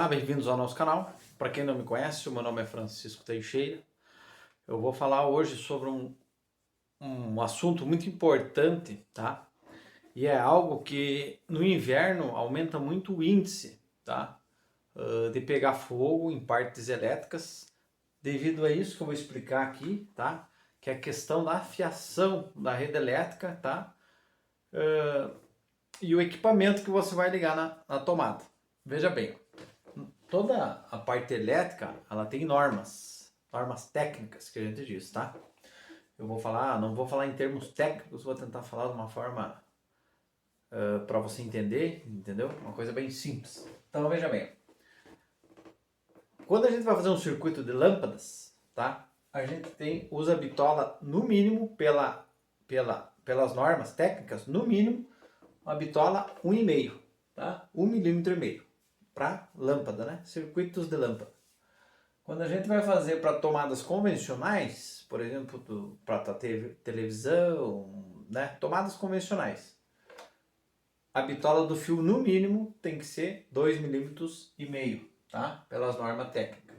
Olá, bem-vindos ao nosso canal. Para quem não me conhece, o meu nome é Francisco Teixeira. Eu vou falar hoje sobre um assunto muito importante, tá? E é algo que no inverno aumenta muito o índice, tá? De pegar fogo em partes elétricas, devido a isso que eu vou explicar aqui, tá? Que é a questão da fiação da rede elétrica, tá? E o equipamento que você vai ligar na tomada. Veja bem, toda a parte elétrica, ela tem normas técnicas que a gente diz, tá? Eu vou falar, não vou falar em termos técnicos, vou tentar falar de uma forma para você entender, entendeu? Uma coisa bem simples. Então veja bem, quando a gente vai fazer um circuito de lâmpadas, tá? A gente usa a bitola no mínimo pelas normas técnicas, no mínimo uma bitola 1,5, tá? 1,5 mm para lâmpada, né? Circuitos de lâmpada. Quando a gente vai fazer para tomadas convencionais, por exemplo, para televisão, né? Tomadas convencionais, a bitola do fio no mínimo tem que ser 2,5 mm, tá? Pelas normas técnicas.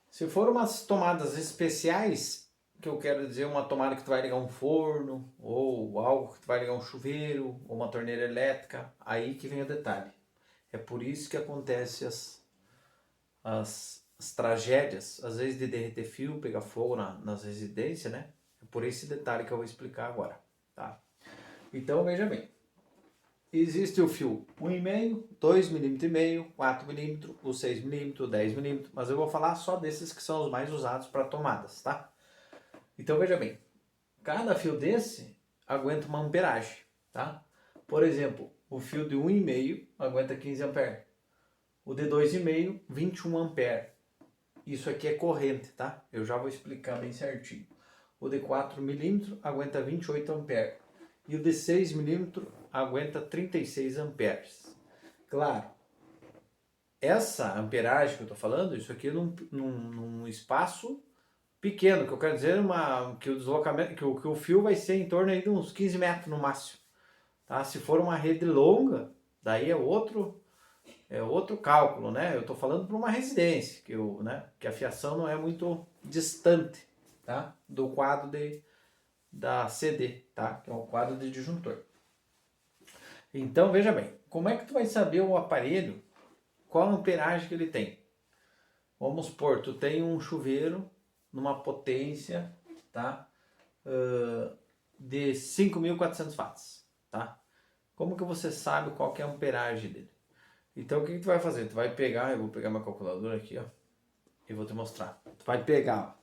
Se for umas tomadas especiais, que eu quero dizer uma tomada que tu vai ligar um forno, ou algo que tu vai ligar um chuveiro, ou uma torneira elétrica, aí que vem o detalhe. É por isso que acontece as tragédias, às vezes de derreter fio, pegar fogo nas residências, né? É por esse detalhe que eu vou explicar agora, tá? Então veja bem, existe o fio 1,5, 2,5 mm, 4 mm, o 6 mm, o 10 mm, mas eu vou falar só desses que são os mais usados para tomadas, tá? Então veja bem, cada fio desse aguenta uma amperagem, tá? Por exemplo, o fio de 1,5 aguenta 15 amperes. O de 2,5, 21 amperes. Isso aqui é corrente, tá? Eu já vou explicar bem certinho. O de 4 mm aguenta 28 amperes. E o de 6 mm aguenta 36 amperes. Claro, essa amperagem que eu estou falando, isso aqui num espaço pequeno, que eu quero dizer que o deslocamento, que o fio vai ser em torno aí de uns 15 metros no máximo. Tá? Se for uma rede longa, daí é outro cálculo, né? Eu estou falando para uma residência, que a fiação não é muito distante, tá? Do quadro da CD, tá? Que é o quadro de disjuntor. Então, veja bem, como é que tu vai saber o aparelho, qual a amperagem que ele tem? Vamos supor, tu tem um chuveiro numa potência, tá? De 5.400 watts, tá? Como que você sabe qual que é a amperagem dele? Então o que tu vai fazer? Tu vai pegar, eu vou pegar uma calculadora aqui, ó, e vou te mostrar. Tu vai pegar,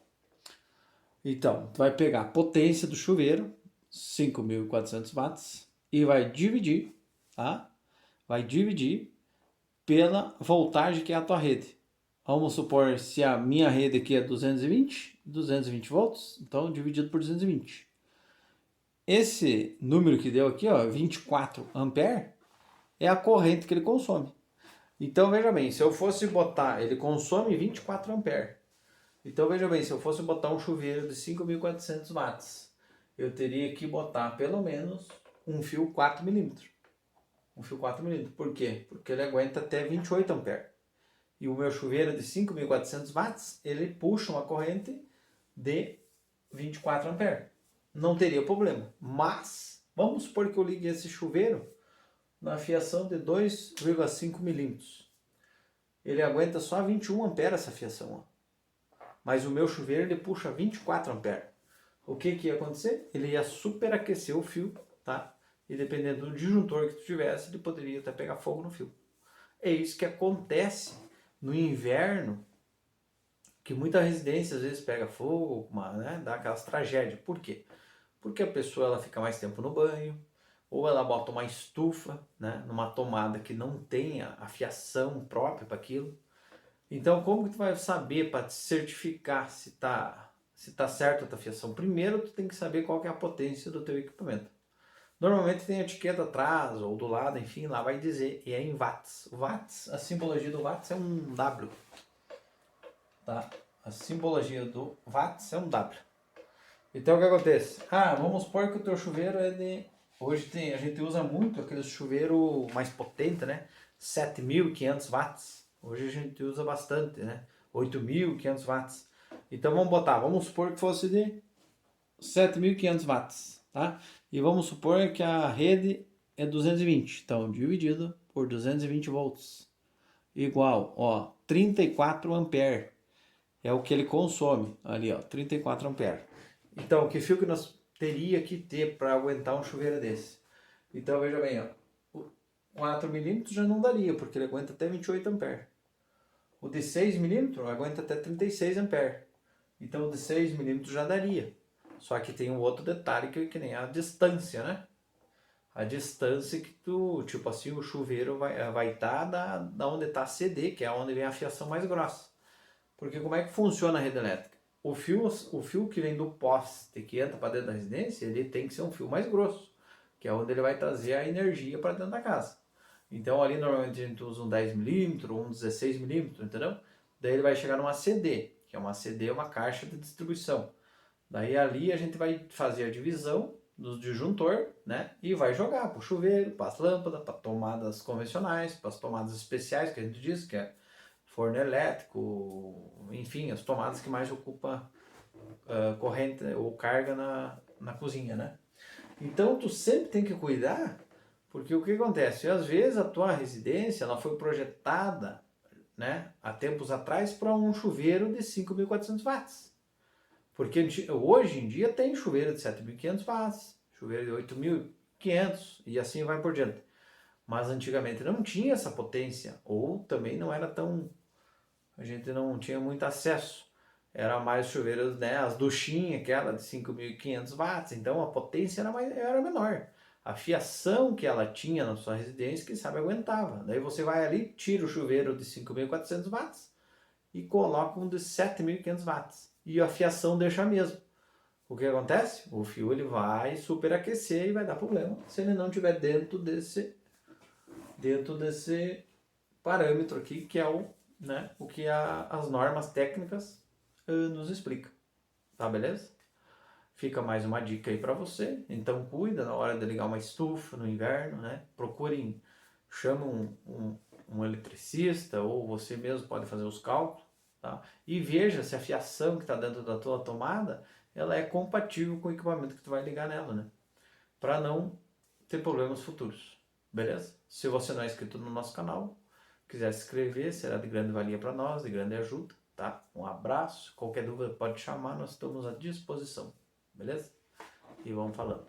então, tu vai pegar a potência do chuveiro, 5.400 watts, e vai dividir, tá? Vai dividir pela voltagem que é a tua rede. Vamos supor, se a minha rede aqui é 220 volts, então dividido por 220. Esse número que deu aqui, ó, 24 ampere, é a corrente que ele consome. Então veja bem, se eu fosse botar, ele consome 24 amperes. Então veja bem, se eu fosse botar um chuveiro de 5.400 watts, eu teria que botar pelo menos um fio 4 milímetros. Um fio 4 milímetros. Por quê? Porque ele aguenta até 28 amperes. E o meu chuveiro de 5.400 watts, ele puxa uma corrente de 24 amperes. Não teria problema. Mas, vamos supor que eu ligue esse chuveiro na fiação de 2,5 milímetros. Ele aguenta só 21 amperes essa fiação. Ó. Mas o meu chuveiro ele puxa 24 amperes. O que ia acontecer? Ele ia superaquecer o fio, tá? E dependendo do disjuntor que tu tivesse, ele poderia até pegar fogo no fio. É isso que acontece no inverno, que muita residência às vezes pega fogo, né? Dá aquelas tragédias. Por quê? Porque a pessoa ela fica mais tempo no banho, ou ela bota uma estufa, né, numa tomada que não tenha a fiação própria para aquilo. Então, como que tu vai saber para te certificar se tá certo a tua fiação? Primeiro, tu tem que saber qual que é a potência do teu equipamento. Normalmente tem etiqueta atrás ou do lado, enfim, lá vai dizer, e é em watts. Watts, a simbologia do watts é um W, tá? A simbologia do watts é um W. Então, o que acontece? Vamos supor que o teu chuveiro é de... Hoje a gente usa muito aquele chuveiro mais potente, né? 7.500 watts. Hoje a gente usa bastante, né? 8.500 watts. Então vamos supor que fosse de 7.500 watts, tá? E vamos supor que a rede é 220, então dividido por 220 volts, igual, ó, 34 ampere. É o que ele consome ali, ó, 34 ampere. Então, que fio que nós teria que ter para aguentar um chuveiro desse? Então, veja bem, ó, o 4 milímetros já não daria, porque ele aguenta até 28 ampere. O de 6 milímetros aguenta até 36 ampere. Então, o de 6 milímetros já daria. Só que tem um outro detalhe que nem a distância, né? A distância que tu, tipo assim, o chuveiro vai estar da onde está a CD, que é onde vem a fiação mais grossa. Porque como é que funciona a rede elétrica? O fio que vem do poste, que entra para dentro da residência, ele tem que ser um fio mais grosso, que é onde ele vai trazer a energia para dentro da casa. Então ali normalmente a gente usa um 10 milímetros, um 16 milímetros, entendeu? Daí ele vai chegar numa CD, que é uma CD, uma caixa de distribuição. Daí ali a gente vai fazer a divisão do disjuntor, né? E vai jogar para o chuveiro, para as lâmpadas, para tomadas convencionais, para as tomadas especiais que a gente diz, que é forno elétrico, enfim, as tomadas que mais ocupam corrente ou carga na cozinha, né? Então tu sempre tem que cuidar, porque o que acontece? Às vezes a tua residência ela foi projetada, né, há tempos atrás para um chuveiro de 5.400 watts. Porque hoje em dia tem chuveiro de 7.500 watts, chuveiro de 8.500 e assim vai por diante. Mas antigamente não tinha essa potência, ou também não era tão. A gente não tinha muito acesso. Era mais chuveiros, né? As duchinhas, aquela de 5.500 watts, então a potência era menor. A fiação que ela tinha na sua residência, quem sabe aguentava. Daí você vai ali, tira o chuveiro de 5.400 watts e coloca um de 7.500 watts. E a fiação deixa a mesma. O que acontece? O fio ele vai superaquecer e vai dar problema se ele não estiver dentro desse parâmetro aqui, que é o que as normas técnicas nos explicam. Tá, beleza? Fica mais uma dica aí para você. Então cuida na hora de ligar uma estufa no inverno, né? Procurem, chama um eletricista ou você mesmo pode fazer os cálculos, tá? E veja se a fiação que está dentro da tua tomada ela é compatível com o equipamento que tu vai ligar nela, né? Para não ter problemas futuros, beleza? Se você não é inscrito no nosso canal, quiser se inscrever, será de grande valia para nós, de grande ajuda, tá? Um abraço, qualquer dúvida pode chamar, nós estamos à disposição, beleza? E vamos falando.